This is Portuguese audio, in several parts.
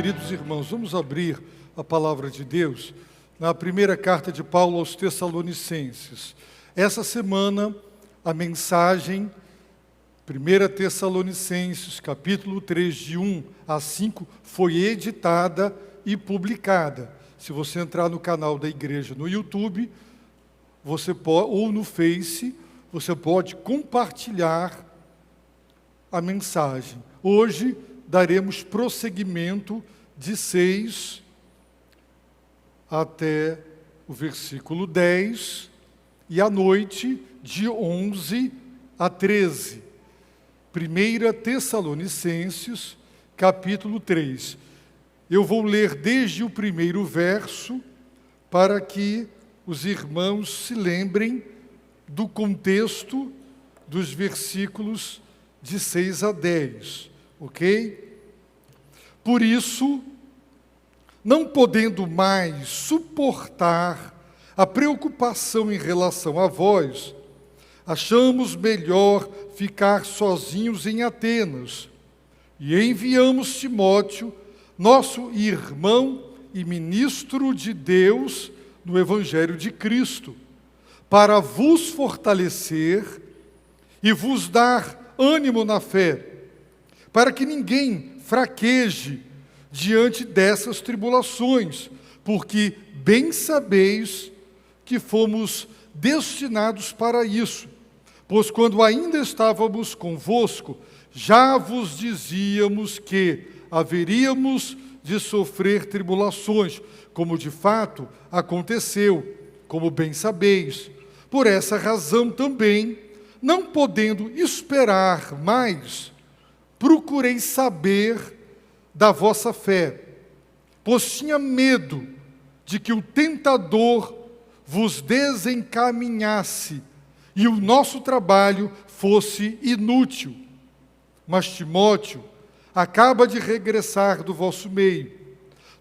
Queridos irmãos, vamos abrir a palavra de Deus na primeira carta de Paulo aos Tessalonicenses. Essa semana, a mensagem, 1 Tessalonicenses, capítulo 3, de 1 a 5, foi editada e publicada. Se você entrar no canal da igreja no YouTube, ou no Face, você pode compartilhar a mensagem. Hoje, daremos prosseguimento de 6 até o versículo 10 e à noite de 11 a 13. 1 Tessalonicenses, capítulo 3. Eu vou ler desde o primeiro verso para que os irmãos se lembrem do contexto dos versículos de 6 a 10. Ok? Por isso, não podendo mais suportar a preocupação em relação a vós, achamos melhor ficar sozinhos em Atenas e enviamos Timóteo, nosso irmão e ministro de Deus no Evangelho de Cristo, para vos fortalecer e vos dar ânimo na fé, para que ninguém fraqueje diante dessas tribulações, porque bem sabeis que fomos destinados para isso. Pois quando ainda estávamos convosco, já vos dizíamos que haveríamos de sofrer tribulações, como de fato aconteceu, como bem sabeis. Por essa razão também, não podendo esperar mais, procurei saber da vossa fé, pois tinha medo de que o tentador vos desencaminhasse e o nosso trabalho fosse inútil. Mas Timóteo acaba de regressar do vosso meio,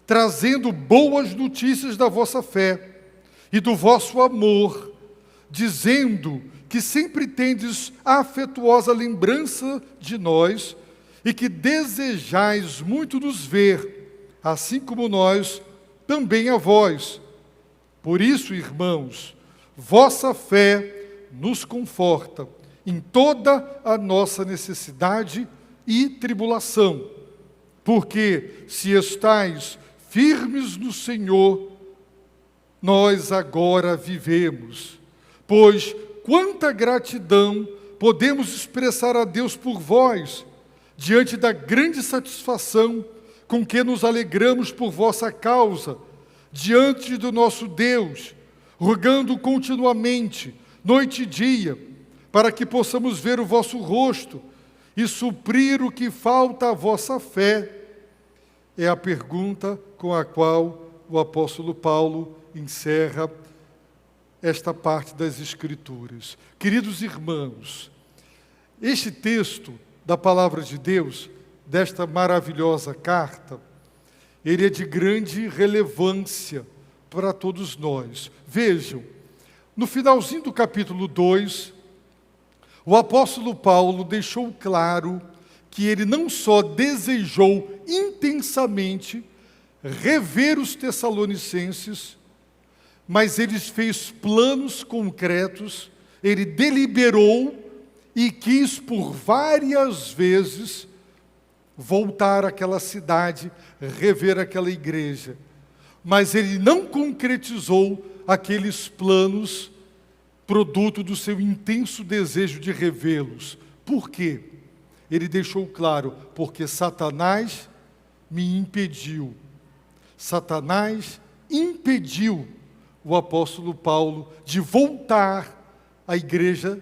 trazendo boas notícias da vossa fé e do vosso amor, dizendo que sempre tendes afetuosa lembrança de nós e que desejais muito nos ver, assim como nós também a vós. Por isso, irmãos, vossa fé nos conforta em toda a nossa necessidade e tribulação, porque se estáis firmes no Senhor, nós agora vivemos. Pois quanta gratidão podemos expressar a Deus por vós, diante da grande satisfação com que nos alegramos por vossa causa, diante do nosso Deus, rogando continuamente, noite e dia, para que possamos ver o vosso rosto e suprir o que falta à vossa fé. É a pergunta com a qual o apóstolo Paulo encerra esta parte das Escrituras. Queridos irmãos, este texto da palavra de Deus, desta maravilhosa carta, ele é de grande relevância para todos nós. Vejam, no finalzinho do capítulo 2, o apóstolo Paulo deixou claro que ele não só desejou intensamente rever os Tessalonicenses, mas ele fez planos concretos, ele deliberou e quis por várias vezes voltar àquela cidade, rever aquela igreja. Mas ele não concretizou aqueles planos, produto do seu intenso desejo de revê-los. Por quê? Ele deixou claro, porque Satanás me impediu. Satanás impediu o apóstolo Paulo de voltar à igreja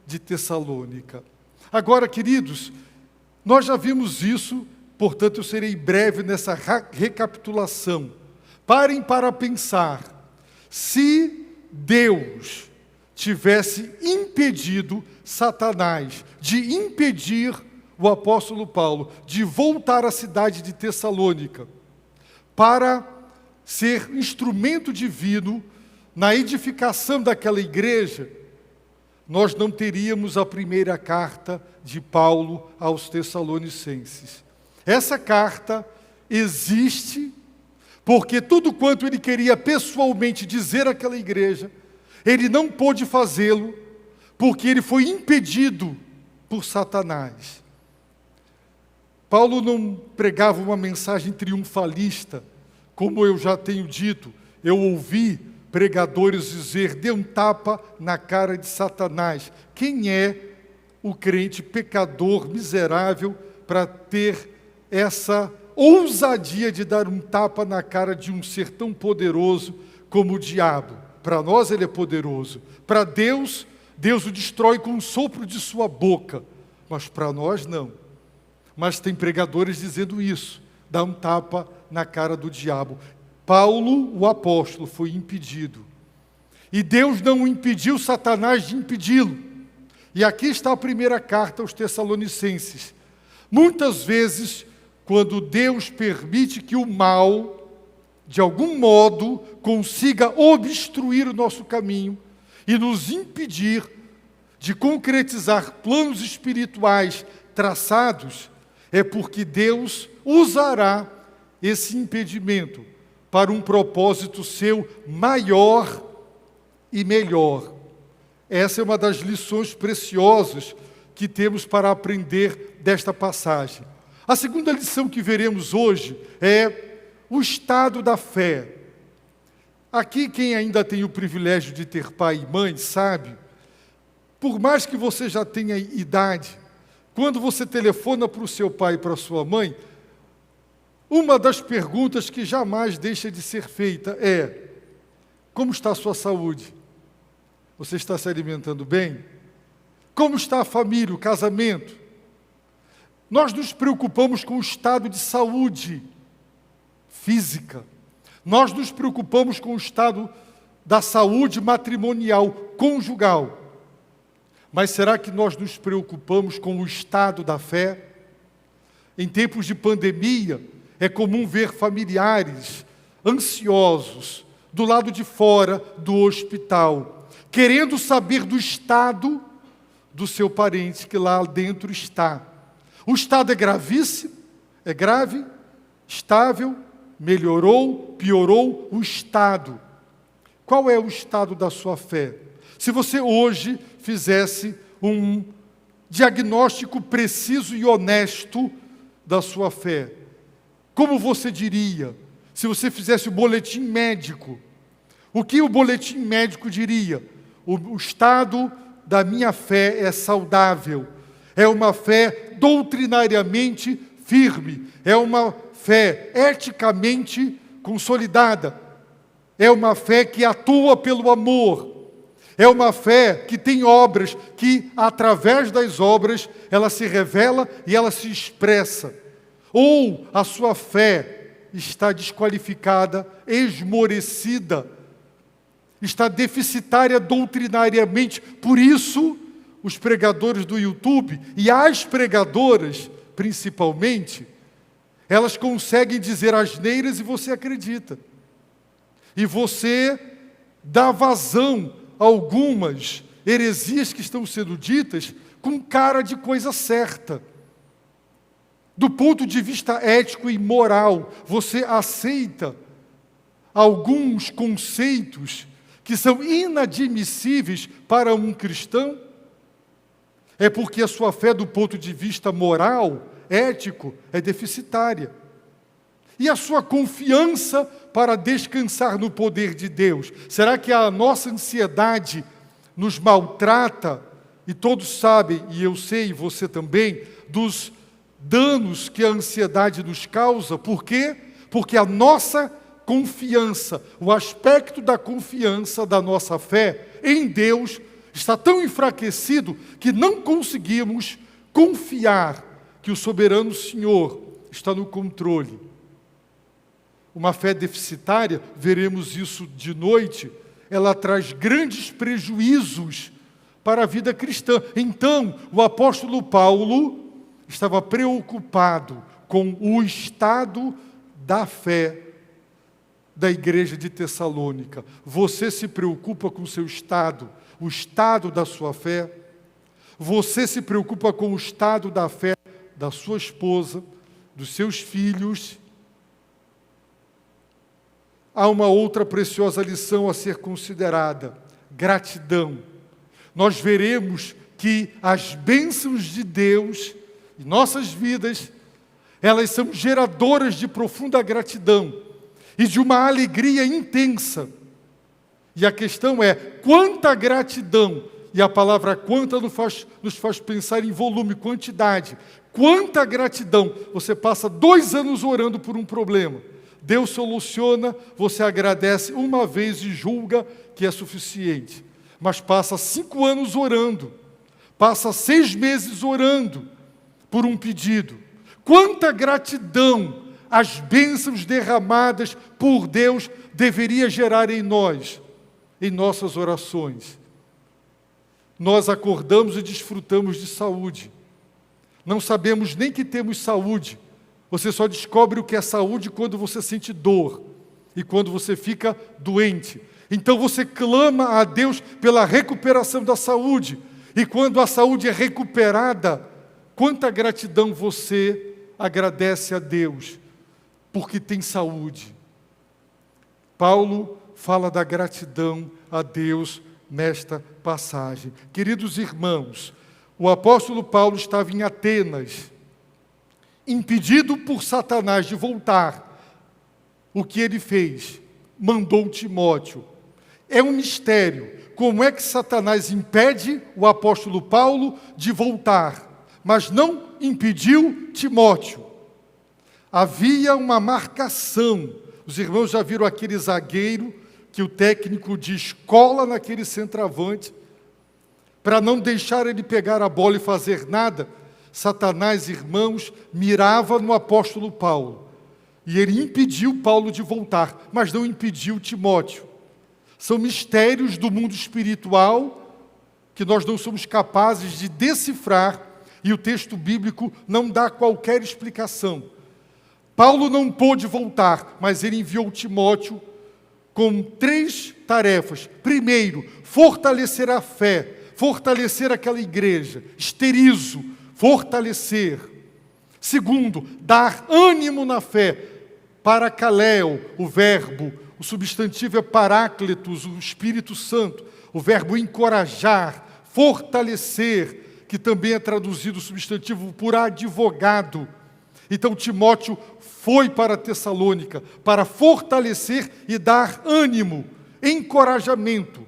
de Tessalônica. Agora, queridos, nós já vimos isso, portanto eu serei breve nessa recapitulação. Parem para pensar, se Deus tivesse impedido Satanás de impedir o apóstolo Paulo de voltar à cidade de Tessalônica para ser instrumento divino na edificação daquela igreja, nós não teríamos a primeira carta de Paulo aos Tessalonicenses. Essa carta existe, porque tudo quanto ele queria pessoalmente dizer àquela igreja, ele não pôde fazê-lo, porque ele foi impedido por Satanás. Paulo não pregava uma mensagem triunfalista, como eu já tenho dito. Eu ouvi pregadores dizer: dê um tapa na cara de Satanás. Quem é o crente pecador, miserável, para ter essa ousadia de dar um tapa na cara de um ser tão poderoso como o diabo? Para nós ele é poderoso. Para Deus, Deus o destrói com um sopro de sua boca. Mas para nós não. Mas tem pregadores dizendo isso. Dá um tapa na cara do diabo. Paulo, o apóstolo, foi impedido. E Deus não impediu Satanás de impedi-lo. E aqui está a primeira carta aos Tessalonicenses. Muitas vezes, quando Deus permite que o mal, de algum modo, consiga obstruir o nosso caminho e nos impedir de concretizar planos espirituais traçados, é porque Deus usará esse impedimento para um propósito seu maior e melhor. Essa é uma das lições preciosas que temos para aprender desta passagem. A segunda lição que veremos hoje é o estado da fé. Aqui, quem ainda tem o privilégio de ter pai e mãe, sabe, por mais que você já tenha idade, quando você telefona para o seu pai e para a sua mãe, uma das perguntas que jamais deixa de ser feita é: como está a sua saúde? Você está se alimentando bem? Como está a família, o casamento? Nós nos preocupamos com o estado de saúde física. Nós nos preocupamos com o estado da saúde matrimonial, conjugal. Mas será que nós nos preocupamos com o estado da fé? Em tempos de pandemia, é comum ver familiares ansiosos do lado de fora do hospital, querendo saber do estado do seu parente que lá dentro está. O estado é gravíssimo, é grave, estável, melhorou, piorou o estado. Qual é o estado da sua fé? Se você hoje fizesse um diagnóstico preciso e honesto da sua fé, como você diria? Se você fizesse o boletim médico, o que o boletim médico diria? O estado da minha fé é saudável, é uma fé doutrinariamente firme, é uma fé eticamente consolidada, é uma fé que atua pelo amor, é uma fé que tem obras, que através das obras ela se revela e ela se expressa. Ou a sua fé está desqualificada, esmorecida, está deficitária doutrinariamente. Por isso, os pregadores do YouTube e as pregadoras, principalmente, elas conseguem dizer asneiras e você acredita. E você dá vazão a algumas heresias que estão sendo ditas com cara de coisa certa. Do ponto de vista ético e moral, você aceita alguns conceitos que são inadmissíveis para um cristão? É porque a sua fé, do ponto de vista moral, ético, é deficitária. E a sua confiança para descansar no poder de Deus? Será que a nossa ansiedade nos maltrata? E todos sabem, e eu sei, e você também, dos danos que a ansiedade nos causa. Por quê? Porque a nossa confiança, o aspecto da confiança da nossa fé em Deus está tão enfraquecido que não conseguimos confiar que o soberano Senhor está no controle. Uma fé deficitária, veremos isso de noite, ela traz grandes prejuízos para a vida cristã. Então, o apóstolo Paulo estava preocupado com o estado da fé da igreja de Tessalônica. Você se preocupa com o seu estado, o estado da sua fé? Você se preocupa com o estado da fé da sua esposa, dos seus filhos? há uma outra preciosa lição a ser considerada: gratidão. Nós veremos que as bênçãos de Deus em nossas vidas, elas são geradoras de profunda gratidão e de uma alegria intensa. E a questão é, quanta gratidão, e a palavra quanta nos faz pensar em volume, quantidade. Quanta gratidão, você passa 2 anos orando por um problema, Deus soluciona, você agradece uma vez e julga que é suficiente. Mas passa 5 anos orando, passa 6 meses orando por um pedido. Quanta gratidão as bênçãos derramadas por Deus deveria gerar em nós, em nossas orações. Nós acordamos e desfrutamos de saúde. Não sabemos nem que temos saúde. Você só descobre o que é saúde quando você sente dor e quando você fica doente. Então você clama a Deus pela recuperação da saúde. E quando a saúde é recuperada, quanta gratidão você agradece a Deus, porque tem saúde. Paulo fala da gratidão a Deus nesta passagem. Queridos irmãos, o apóstolo Paulo estava em Atenas, impedido por Satanás de voltar. O que ele fez? Mandou Timóteo. É um mistério. Como é que Satanás impede o apóstolo Paulo de voltar, mas não impediu Timóteo? Havia uma marcação. Os irmãos já viram aquele zagueiro que o técnico diz, cola naquele centroavante, para não deixar ele pegar a bola e fazer nada. Satanás, irmãos, mirava no apóstolo Paulo. E ele impediu Paulo de voltar, mas não impediu Timóteo. São mistérios do mundo espiritual que nós não somos capazes de decifrar, e o texto bíblico não dá qualquer explicação. Paulo não pôde voltar, mas ele enviou Timóteo com 3 tarefas. Primeiro, fortalecer a fé, fortalecer aquela igreja. Esterizo, fortalecer. Segundo, dar ânimo na fé. Paracaléu, o verbo, o substantivo é paráclitos, o Espírito Santo. O verbo encorajar, fortalecer, que também é traduzido o substantivo por advogado. Então Timóteo foi para Tessalônica para fortalecer e dar ânimo, encorajamento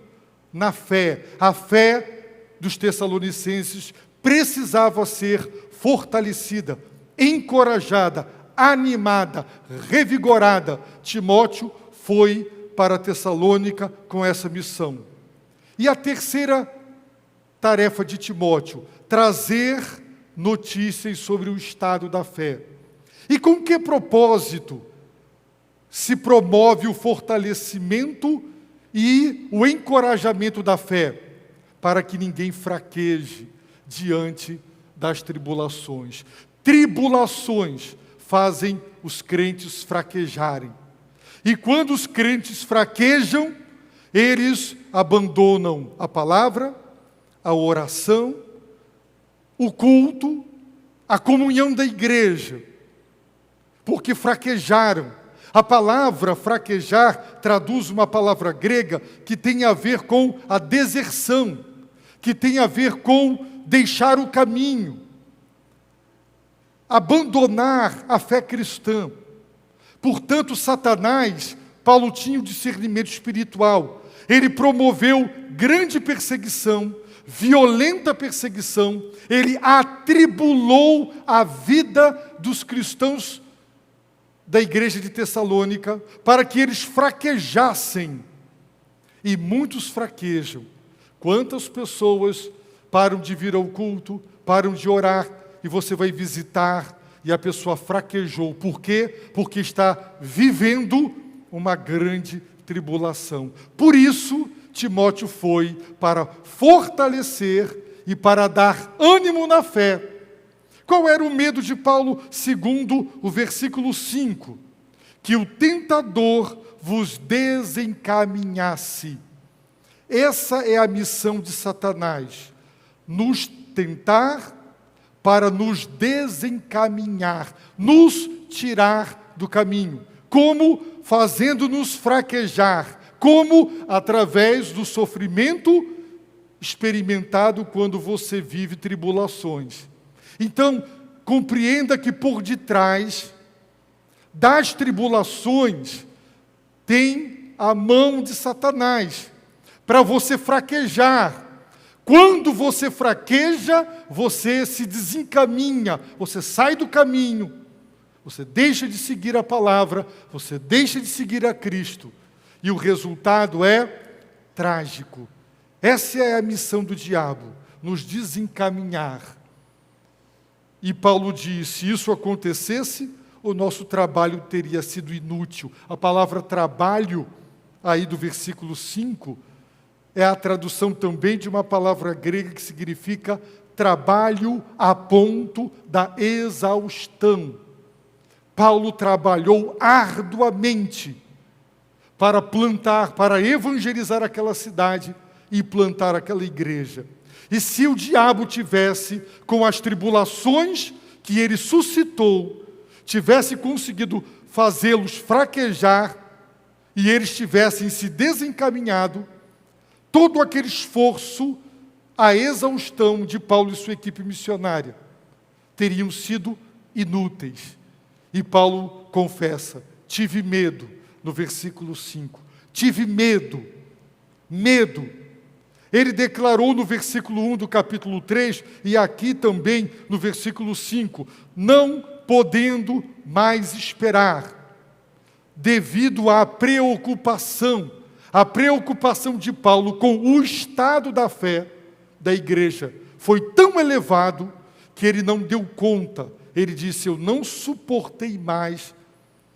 na fé. A fé dos tessalonicenses precisava ser fortalecida, encorajada, animada, revigorada. Timóteo foi para Tessalônica com essa missão. E a terceira tarefa de Timóteo, trazer notícias sobre o estado da fé. E com que propósito se promove o fortalecimento e o encorajamento da fé? Para que ninguém fraqueje diante das tribulações. Tribulações fazem os crentes fraquejarem. E quando os crentes fraquejam, eles abandonam a palavra, a oração, o culto, a comunhão da igreja, porque fraquejaram. A palavra fraquejar traduz uma palavra grega que tem a ver com a deserção, que tem a ver com deixar o caminho, abandonar a fé cristã. Portanto, Satanás, Paulo tinha o discernimento espiritual. Ele promoveu grande perseguição, violenta perseguição. Ele atribulou a vida dos cristãos da igreja de Tessalônica para que eles fraquejassem. E muitos fraquejam. Quantas pessoas param de vir ao culto, param de orar, e você vai visitar e a pessoa fraquejou. Por quê? Porque está vivendo uma grande tribulação. Por isso, Timóteo foi para fortalecer e para dar ânimo na fé. Qual era o medo de Paulo? Segundo o versículo 5, que o tentador vos desencaminhasse. Essa é a missão de Satanás, nos tentar para nos desencaminhar, nos tirar do caminho. Como? fazendo-nos fraquejar. Como? Através do sofrimento experimentado quando você vive tribulações. Então, compreenda que por detrás das tribulações tem a mão de Satanás, para você fraquejar. Quando você fraqueja, você se desencaminha, você sai do caminho, você deixa de seguir a palavra, você deixa de seguir a Cristo. E o resultado é trágico. Essa é a missão do diabo, nos desencaminhar. E Paulo diz, se isso acontecesse, o nosso trabalho teria sido inútil. A palavra trabalho, aí do versículo 5, é a tradução também de uma palavra grega que significa trabalho a ponto da exaustão. Paulo trabalhou arduamente para plantar, para evangelizar aquela cidade e plantar aquela igreja. E se o diabo tivesse, com as tribulações que ele suscitou, tivesse conseguido fazê-los fraquejar e eles tivessem se desencaminhado, todo aquele esforço, a exaustão de Paulo e sua equipe missionária teriam sido inúteis. E Paulo confessa, tive medo, no versículo 5. Tive medo. Ele declarou no versículo 1 do capítulo 3, e aqui também no versículo 5, não podendo mais esperar, devido à preocupação de Paulo com o estado da fé da igreja foi tão elevado que ele não deu conta. Ele disse, eu não suportei mais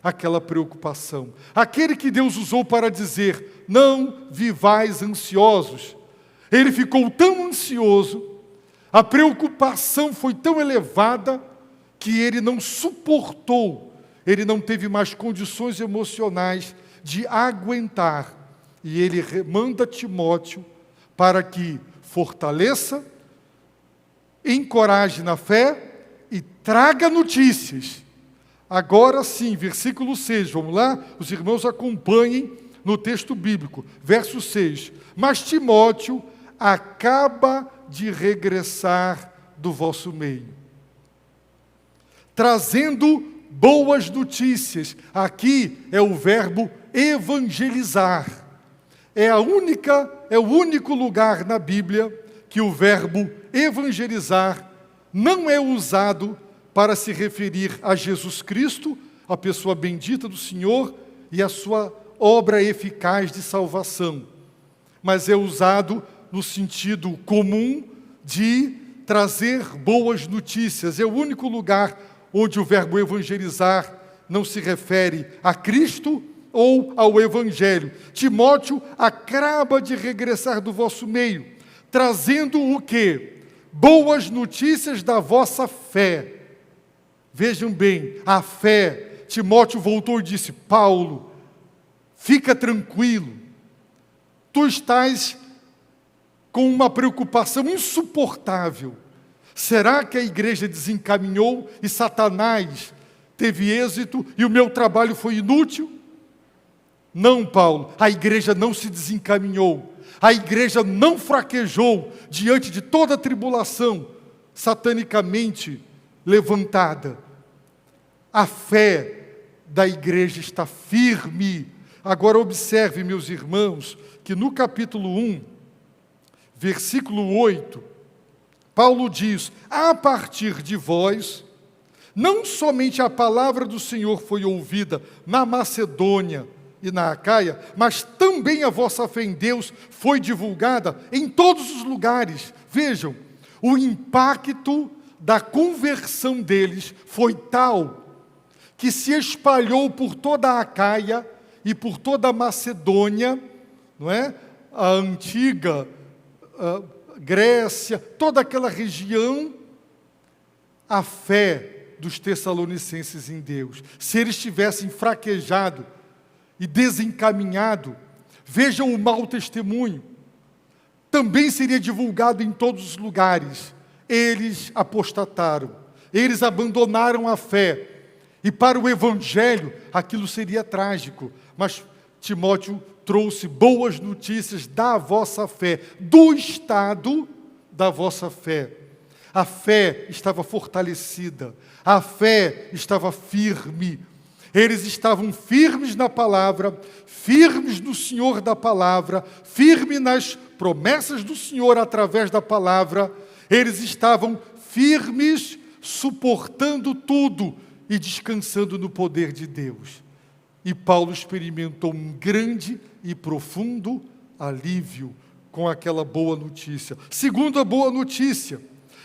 aquela preocupação. Aquele que Deus usou para dizer, não vivais ansiosos. Ele ficou tão ansioso, a preocupação foi tão elevada, que ele não suportou, ele não teve mais condições emocionais de aguentar. E ele manda Timóteo para que fortaleça, encoraje na fé e traga notícias. Agora sim, versículo 6, vamos lá? Os irmãos acompanhem no texto bíblico. Verso 6. Mas Timóteo acaba de regressar do vosso meio, trazendo boas notícias. Aqui é o verbo evangelizar. É o único lugar na Bíblia que o verbo evangelizar não é usado para se referir a Jesus Cristo, a pessoa bendita do Senhor e a sua obra eficaz de salvação, mas é usado no sentido comum de trazer boas notícias. É o único lugar onde o verbo evangelizar não se refere a Cristo ou ao Evangelho. Timóteo acaba de regressar do vosso meio, trazendo o quê? Boas notícias da vossa fé. Vejam bem, a fé. Timóteo voltou e disse, Paulo, fica tranquilo, tu estás com uma preocupação insuportável. Será que a igreja desencaminhou e Satanás teve êxito e o meu trabalho foi inútil? Não, Paulo, a igreja não se desencaminhou, a igreja não fraquejou diante de toda a tribulação satanicamente levantada. A fé da igreja está firme. Agora observe, meus irmãos, que no capítulo 1, versículo 8, Paulo diz, a partir de vós, não somente a palavra do Senhor foi ouvida na Macedônia e na Acaia, mas também a vossa fé em Deus foi divulgada em todos os lugares. Vejam, o impacto da conversão deles foi tal que se espalhou por toda a Acaia e por toda a Macedônia, não é? A antiga Grécia, toda aquela região, a fé dos tessalonicenses em Deus. Se eles tivessem fraquejado e desencaminhado, vejam o mau testemunho, também seria divulgado em todos os lugares. Eles apostataram, eles abandonaram a fé, E para o Evangelho, aquilo seria trágico. Mas Timóteo trouxe boas notícias da vossa fé, do estado da vossa fé. A fé estava fortalecida, a fé estava firme. Eles estavam firmes na palavra, firmes no Senhor da palavra, firmes nas promessas do Senhor através da palavra. Eles estavam firmes, suportando tudo e descansando no poder de Deus. E Paulo experimentou um grande e profundo alívio com aquela boa notícia. Segunda boa notícia: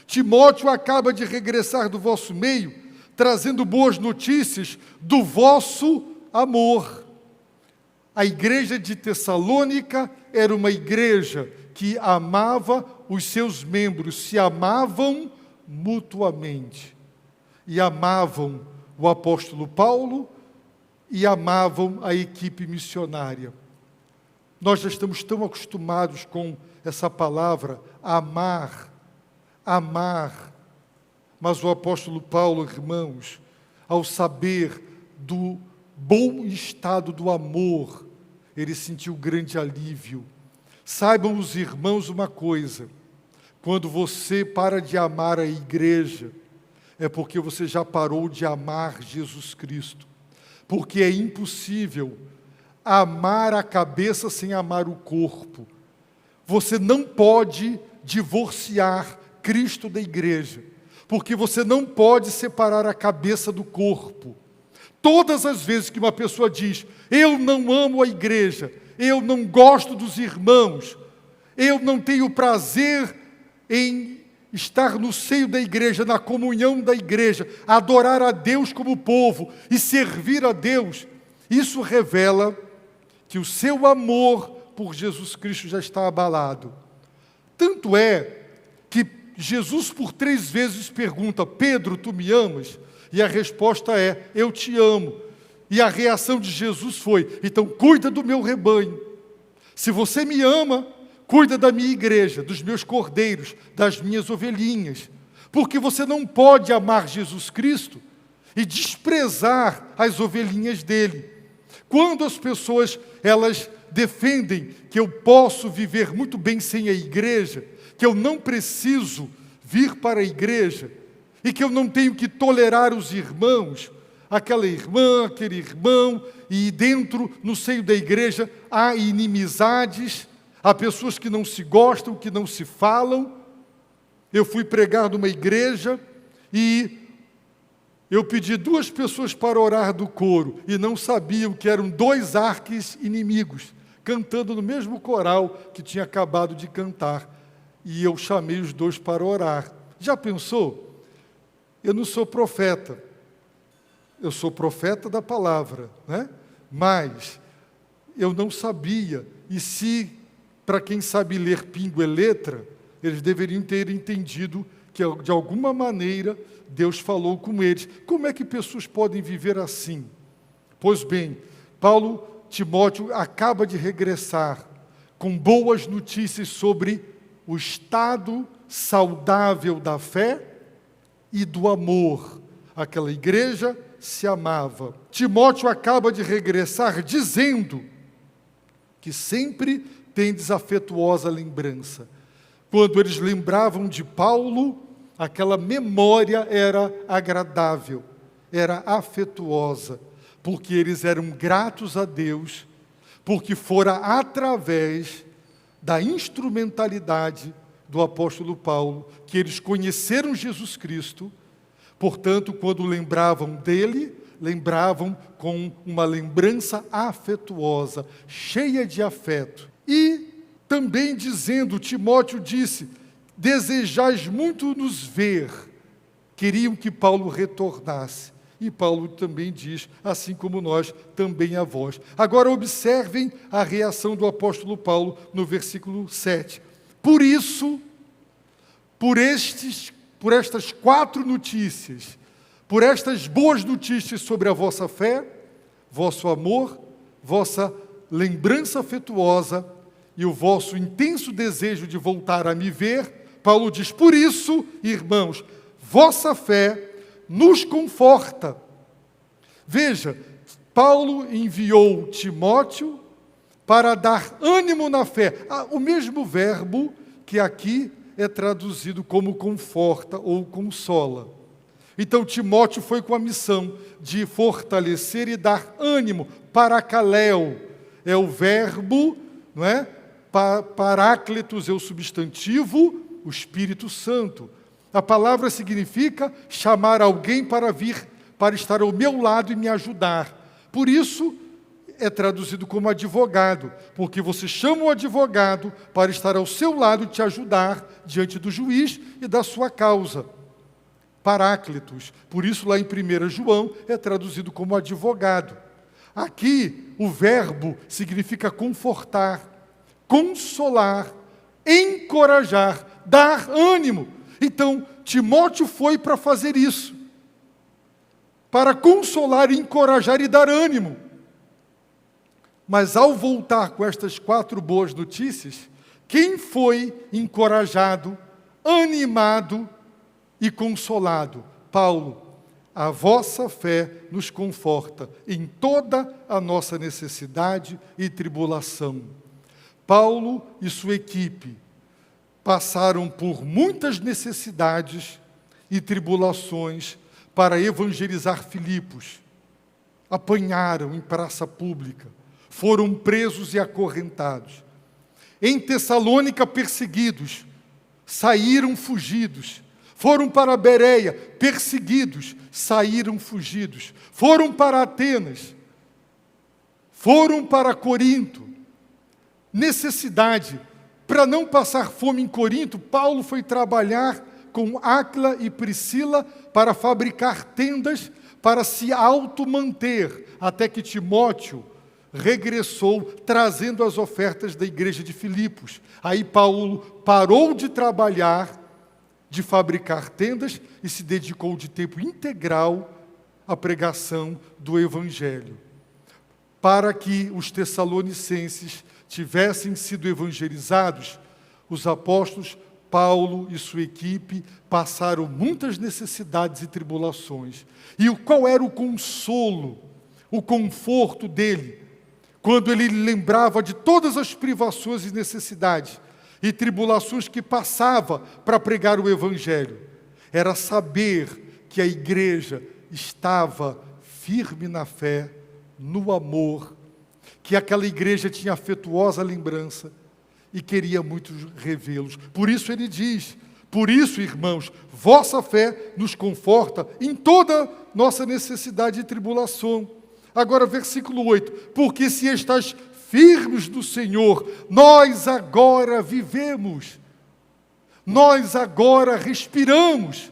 Timóteo acaba de regressar do vosso meio, trazendo boas notícias do vosso amor. A igreja de Tessalônica era uma igreja que amava os seus membros, se amavam mutuamente. E amavam o apóstolo Paulo e amavam a equipe missionária. Nós já estamos tão acostumados com essa palavra, amar, amar. Mas o apóstolo Paulo, irmãos, ao saber do bom estado do amor, ele sentiu grande alívio. Saibam os irmãos uma coisa: quando você para de amar a igreja, é porque você já parou de amar Jesus Cristo. Porque é impossível amar a cabeça sem amar o corpo. Você não pode divorciar Cristo da igreja, porque você não pode separar a cabeça do corpo. Todas as vezes que uma pessoa diz: eu não amo a igreja, eu não gosto dos irmãos, eu não tenho prazer em estar no seio da igreja, na comunhão da igreja, adorar a Deus como povo e servir a Deus, isso revela que o seu amor por Jesus Cristo já está abalado. Tanto é que Jesus por 3 vezes pergunta: Pedro, tu me amas? E a resposta é: eu te amo. E a reação de Jesus foi: então cuida do meu rebanho. Se você me ama, cuida da minha igreja, dos meus cordeiros, das minhas ovelhinhas. Porque você não pode amar Jesus Cristo e desprezar as ovelhinhas dele. Quando as pessoas, elas defendem que eu posso viver muito bem sem a igreja, que eu não preciso vir para a igreja e que eu não tenho que tolerar os irmãos, aquela irmã, aquele irmão, e dentro, no seio da igreja, há inimizades, há pessoas que não se gostam, que não se falam. Eu fui pregar numa igreja e eu pedi 2 pessoas para orar do coro e não sabiam que eram 2 arques inimigos, cantando no mesmo coral que tinha acabado de cantar. E eu chamei os 2 para orar. Já pensou? Eu não sou profeta. Eu sou profeta da palavra, né? Mas eu não sabia. E se, para quem sabe ler pingo é letra, eles deveriam ter entendido que, de alguma maneira, Deus falou com eles. Como é que pessoas podem viver assim? Pois bem, Timóteo acaba de regressar com boas notícias sobre o estado saudável da fé e do amor. Aquela igreja se amava. Timóteo acaba de regressar dizendo que sempre tendes afetuosa lembrança. Quando eles lembravam de Paulo, aquela memória era agradável, era afetuosa, porque eles eram gratos a Deus, porque fora através da instrumentalidade do apóstolo Paulo que eles conheceram Jesus Cristo. Portanto, quando lembravam dele, lembravam com uma lembrança afetuosa, cheia de afeto. E também dizendo, Timóteo disse: desejais muito nos ver. Queriam que Paulo retornasse. E Paulo também diz, assim como nós, também a vós. Agora observem a reação do apóstolo Paulo no versículo 7. Por isso, por estas 4 notícias, por estas boas notícias sobre a vossa fé, vosso amor, vossa lembrança afetuosa e o vosso intenso desejo de voltar a me ver, Paulo diz: por isso, irmãos, vossa fé nos conforta. Veja, Paulo enviou Timóteo para dar ânimo na fé. O mesmo verbo que aqui é traduzido como conforta ou consola. Então, Timóteo foi com a missão de fortalecer e dar ânimo. Paracaléu é o verbo, não é? Paráclitos é o substantivo, o Espírito Santo. A palavra significa chamar alguém para vir, para estar ao meu lado e me ajudar. Por isso, é traduzido como advogado, porque você chama o advogado para estar ao seu lado e te ajudar diante do juiz e da sua causa. Paráclitos. Por isso, lá em 1 João, é traduzido como advogado. Aqui, o verbo significa confortar, consolar, encorajar, dar ânimo. Então, Timóteo foi para fazer isso, para consolar, encorajar e dar ânimo. Mas ao voltar com estas 4 boas notícias, quem foi encorajado, animado e consolado? Paulo. A vossa fé nos conforta em toda a nossa necessidade e tribulação. Paulo e sua equipe passaram por muitas necessidades e tribulações para evangelizar Filipos. Apanharam em praça pública, foram presos e acorrentados. Em Tessalônica, perseguidos, saíram fugidos. Foram para Bereia, perseguidos, saíram fugidos. Foram para Atenas, foram para Corinto. Necessidade. Para não passar fome em Corinto, Paulo foi trabalhar com Áquila e Priscila para fabricar tendas para se automanter, até que Timóteo regressou trazendo as ofertas da igreja de Filipos. Aí Paulo parou de trabalhar, de fabricar tendas e se dedicou de tempo integral à pregação do Evangelho. Para que os tessalonicenses tivessem sido evangelizados, os apóstolos Paulo e sua equipe passaram muitas necessidades e tribulações. E qual era o consolo, o conforto dele, quando ele lembrava de todas as privações e necessidades e tribulações que passava para pregar o Evangelho? Era saber que a igreja estava firme na fé, no amor, que aquela igreja tinha afetuosa lembrança e queria muito revê-los. Por isso ele diz, por isso, irmãos, vossa fé nos conforta em toda nossa necessidade e tribulação. Agora, versículo 8, porque se estás firmes do Senhor, nós agora vivemos, nós agora respiramos.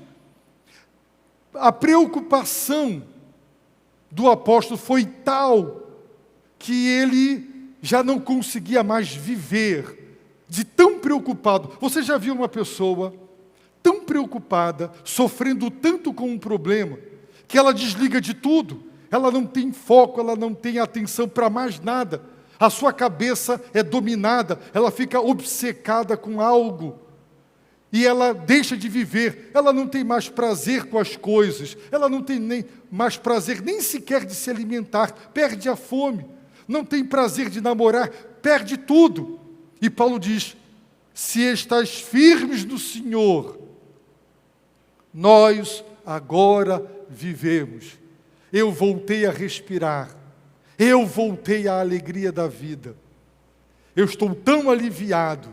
A preocupação do apóstolo foi tal que ele já não conseguia mais viver, de tão preocupado. Você já viu uma pessoa tão preocupada, sofrendo tanto com um problema, que ela desliga de tudo, ela não tem foco, ela não tem atenção para mais nada, a sua cabeça é dominada, ela fica obcecada com algo, e ela deixa de viver, ela não tem mais prazer com as coisas, ela não tem nem mais prazer nem sequer de se alimentar, perde a fome, não tem prazer de namorar, perde tudo. E Paulo diz, se estás firmes no Senhor, nós agora vivemos. Eu voltei a respirar, eu voltei à alegria da vida, eu estou tão aliviado.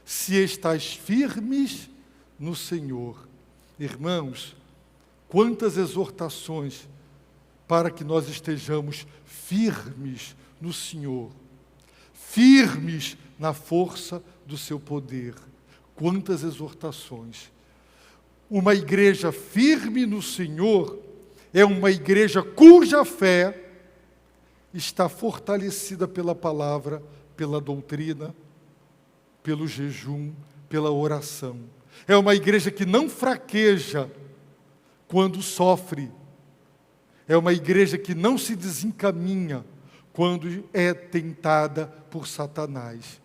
Se estás firmes no Senhor. Irmãos, quantas exortações para que nós estejamos firmes no Senhor, firmes na força do seu poder. Quantas exortações. Uma igreja firme no Senhor é uma igreja cuja fé está fortalecida pela palavra, pela doutrina, pelo jejum, pela oração. É uma igreja que não fraqueja quando sofre. É uma igreja que não se desencaminha quando é tentada por Satanás.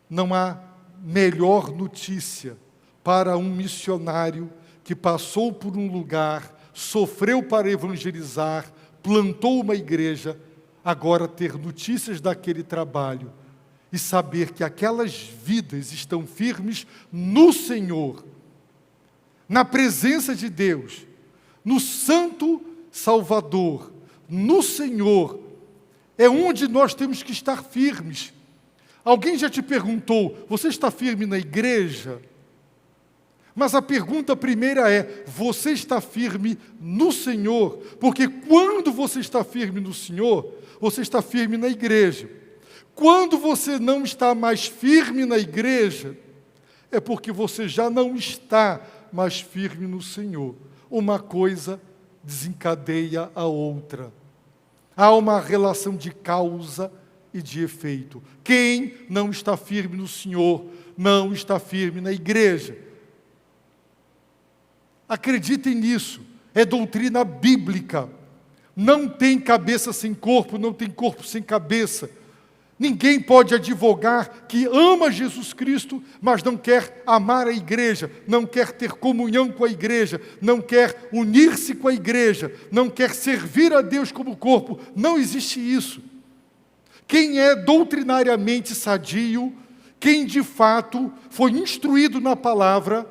Não há melhor notícia para um missionário que passou por um lugar sofreu para evangelizar, plantou uma igreja, agora ter notícias daquele trabalho e saber que aquelas vidas estão firmes no Senhor, na presença de Deus, no Santo Salvador, no Senhor, é onde nós temos que estar firmes. Alguém já te perguntou, você está firme na igreja? Mas a pergunta primeira é, você está firme no Senhor? Porque quando você está firme no Senhor, você está firme na igreja. Quando você não está mais firme na igreja, é porque você já não está mais firme no Senhor. Uma coisa desencadeia a outra. Há uma relação de causa e de efeito. Quem não está firme no Senhor, não está firme na igreja. Acreditem nisso, é doutrina bíblica. Não tem cabeça sem corpo, não tem corpo sem cabeça. Ninguém pode advogar que ama Jesus Cristo, mas não quer amar a igreja, não quer ter comunhão com a igreja, não quer unir-se com a igreja, não quer servir a Deus como corpo. Não existe isso. Quem é doutrinariamente sadio, quem de fato foi instruído na palavra,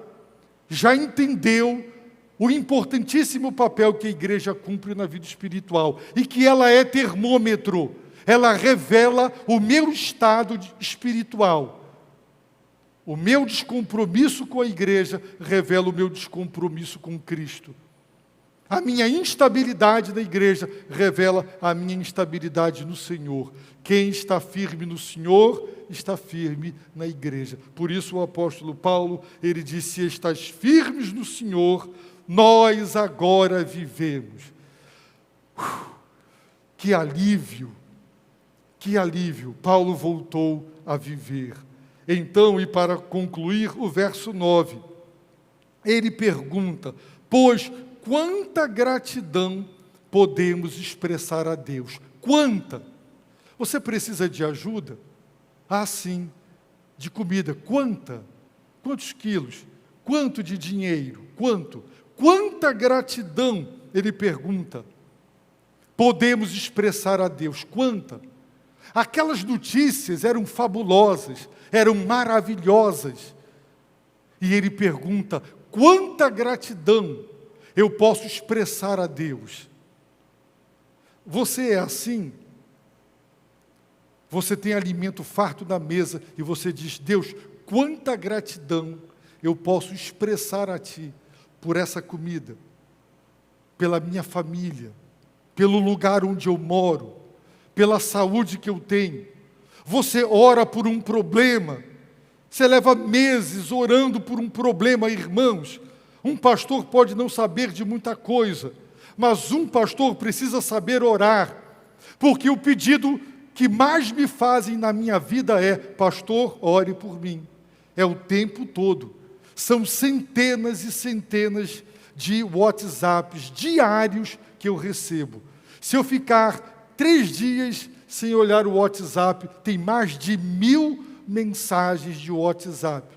já entendeu o importantíssimo papel que a igreja cumpre na vida espiritual e que ela é termômetro. Ela revela o meu estado espiritual. O meu descompromisso com a igreja revela o meu descompromisso com Cristo. A minha instabilidade na igreja revela a minha instabilidade no Senhor. Quem está firme no Senhor, está firme na igreja. Por isso o apóstolo Paulo, ele disse, se estás firmes no Senhor, nós agora vivemos. Que alívio! Que alívio, Paulo voltou a viver. Então, e para concluir, o verso 9, ele pergunta, pois quanta gratidão podemos expressar a Deus? Quanta? Você precisa de ajuda? Ah, sim, de comida. Quanta? Quantos quilos? Quanto de dinheiro? Quanto? Quanta gratidão, ele pergunta, podemos expressar a Deus? Quanta? Aquelas notícias eram fabulosas, eram maravilhosas. E ele pergunta, quanta gratidão eu posso expressar a Deus? Você é assim? Você tem alimento farto na mesa e você diz, Deus, quanta gratidão eu posso expressar a Ti por essa comida, pela minha família, pelo lugar onde eu moro, pela saúde que eu tenho. Você ora por um problema, você leva meses orando por um problema, irmãos. Um pastor pode não saber de muita coisa, mas um pastor precisa saber orar, porque o pedido que mais me fazem na minha vida é, pastor, ore por mim. É o tempo todo. São centenas e centenas de WhatsApps diários que eu recebo. Se eu ficar 3 dias sem olhar o WhatsApp, tem mais de 1000 mensagens de WhatsApp.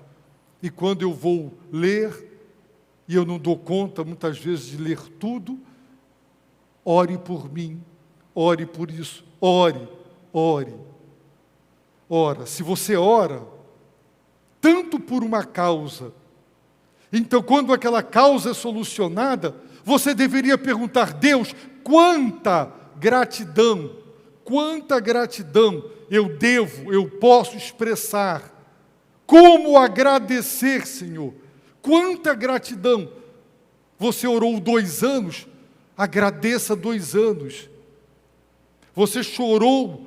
E quando eu vou ler, e eu não dou conta muitas vezes de ler tudo, ore por mim, ore por isso, ore, ore. Ora, se você ora, tanto por uma causa, então quando aquela causa é solucionada, você deveria perguntar, Deus, quanta gratidão eu posso expressar? Como agradecer, Senhor? Quanta gratidão! Você orou 2 anos, agradeça 2 anos. Você chorou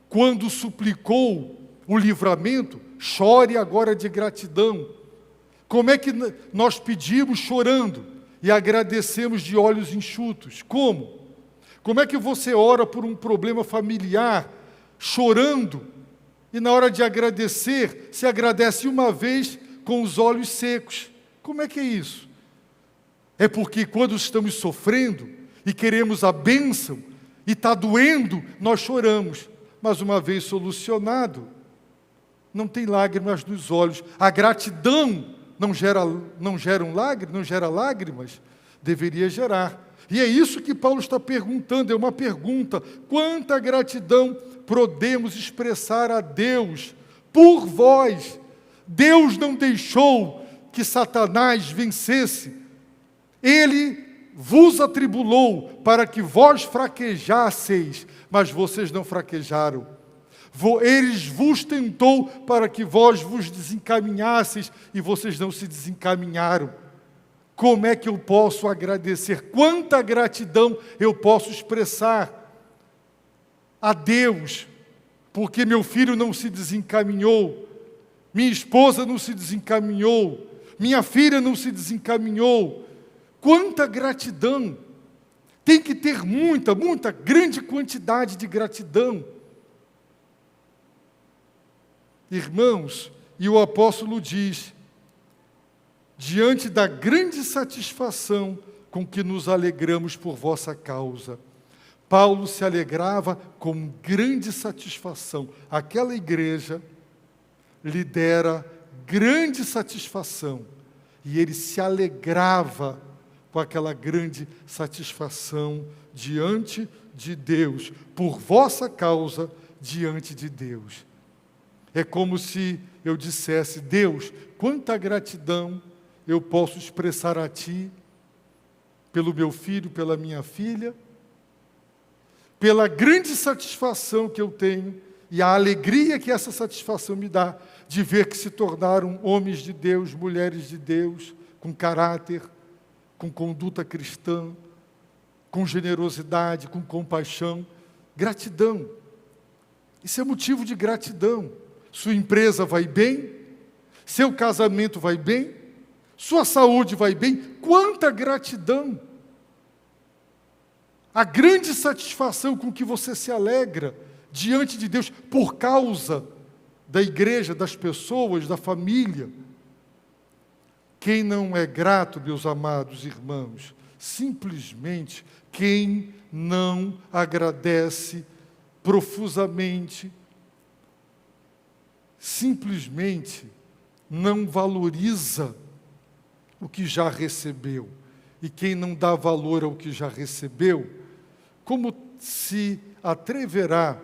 quando suplicou o livramento, chore agora de gratidão. Como é que nós pedimos chorando e agradecemos de olhos enxutos? Como? Como é que você ora por um problema familiar, chorando, e na hora de agradecer, se agradece uma vez com os olhos secos? Como é que é isso? É porque quando estamos sofrendo e queremos a bênção, e está doendo, nós choramos. Mas uma vez solucionado, não tem lágrimas nos olhos. A gratidão não gera lágrimas? Deveria gerar. E é isso que Paulo está perguntando, é uma pergunta: quanta gratidão podemos expressar a Deus por vós? Deus não deixou que Satanás vencesse. Ele vos atribulou para que vós fraquejasseis, mas vocês não fraquejaram. Ele vos tentou para que vós vos desencaminhasseis e vocês não se desencaminharam. Como é que eu posso agradecer? Quanta gratidão eu posso expressar a Deus, porque meu filho não se desencaminhou, minha esposa não se desencaminhou, minha filha não se desencaminhou. Quanta gratidão! Tem que ter muita grande quantidade de gratidão. Irmãos, e o apóstolo diz: diante da grande satisfação com que nos alegramos por vossa causa. Paulo se alegrava com grande satisfação. Aquela igreja lhe dera grande satisfação. E ele se alegrava com aquela grande satisfação diante de Deus, por vossa causa diante de Deus. É como se eu dissesse: Deus, quanta gratidão eu posso expressar a Ti, pelo meu filho, pela minha filha, pela grande satisfação que eu tenho e a alegria que essa satisfação me dá de ver que se tornaram homens de Deus, mulheres de Deus, com caráter, com conduta cristã, com generosidade, com compaixão. Gratidão. Isso é motivo de gratidão. Sua empresa vai bem, seu casamento vai bem, sua saúde vai bem. Quanta gratidão! A grande satisfação com que você se alegra diante de Deus por causa da igreja, das pessoas, da família. Quem não é grato, meus amados irmãos, simplesmente quem não agradece profusamente, simplesmente não valoriza o que já recebeu. E quem não dá valor ao que já recebeu, como se atreverá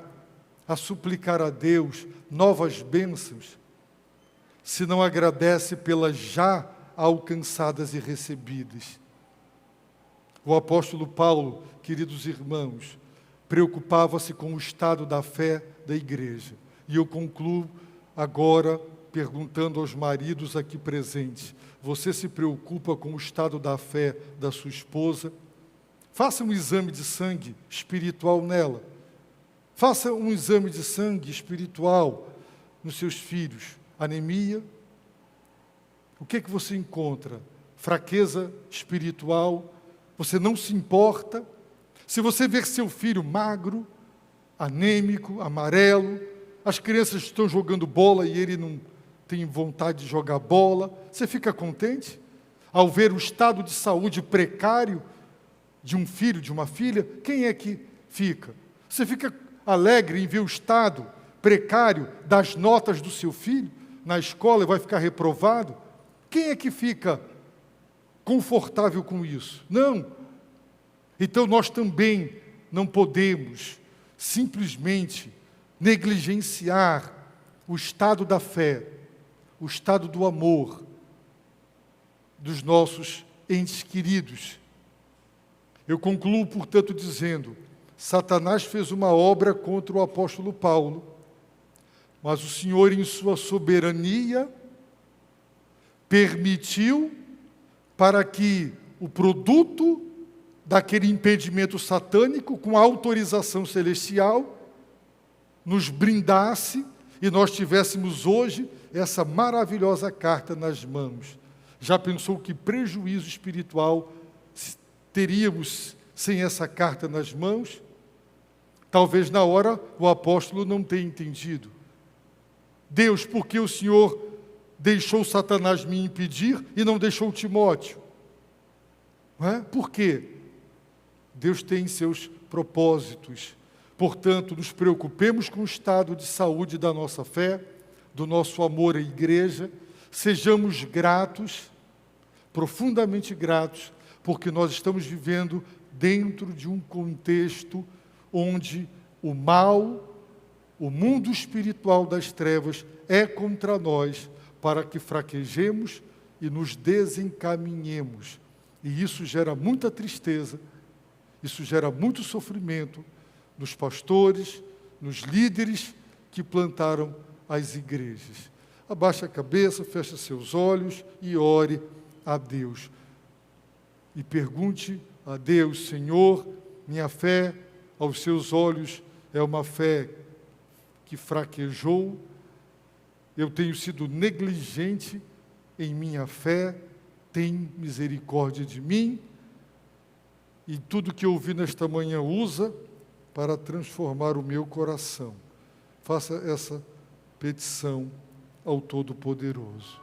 a suplicar a Deus novas bênçãos, se não agradece pelas já alcançadas e recebidas? O apóstolo Paulo, queridos irmãos, preocupava-se com o estado da fé da igreja. E eu concluo agora perguntando aos maridos aqui presentes: você se preocupa com o estado da fé da sua esposa? Faça um exame de sangue espiritual nela. Faça um exame de sangue espiritual nos seus filhos. Anemia? O que você encontra? Fraqueza espiritual? Você não se importa? Se você ver seu filho magro, anêmico, amarelo, as crianças estão jogando bola e ele não tem vontade de jogar bola, você fica contente? Ao ver o estado de saúde precário de um filho, de uma filha, quem é que fica? Você fica alegre em ver o estado precário das notas do seu filho na escola e vai ficar reprovado? Quem é que fica confortável com isso? Não. Então nós também não podemos simplesmente negligenciar o estado da fé, o estado do amor dos nossos entes queridos. Eu concluo, portanto, dizendo: Satanás fez uma obra contra o apóstolo Paulo, mas o Senhor, em sua soberania, permitiu para que o produto daquele impedimento satânico, com autorização celestial, nos brindasse e nós tivéssemos hoje essa maravilhosa carta nas mãos. Já pensou que prejuízo espiritual teríamos sem essa carta nas mãos? Talvez na hora o apóstolo não tenha entendido. Deus, por que o Senhor deixou Satanás me impedir e não deixou Timóteo? Não é? Por quê? Deus tem seus propósitos. Portanto, nos preocupemos com o estado de saúde da nossa fé, do nosso amor à igreja, sejamos gratos, profundamente gratos, porque nós estamos vivendo dentro de um contexto onde o mal, o mundo espiritual das trevas é contra nós, para que fraquejemos e nos desencaminhemos. E isso gera muita tristeza, isso gera muito sofrimento nos pastores, nos líderes que plantaram as igrejas. Abaixe a cabeça, feche seus olhos e ore a Deus. E pergunte a Deus: Senhor, minha fé aos seus olhos é uma fé que fraquejou, eu tenho sido negligente em minha fé, tem misericórdia de mim, e tudo que eu ouvi nesta manhã usa para transformar o meu coração. Faça essa petição ao Todo-Poderoso.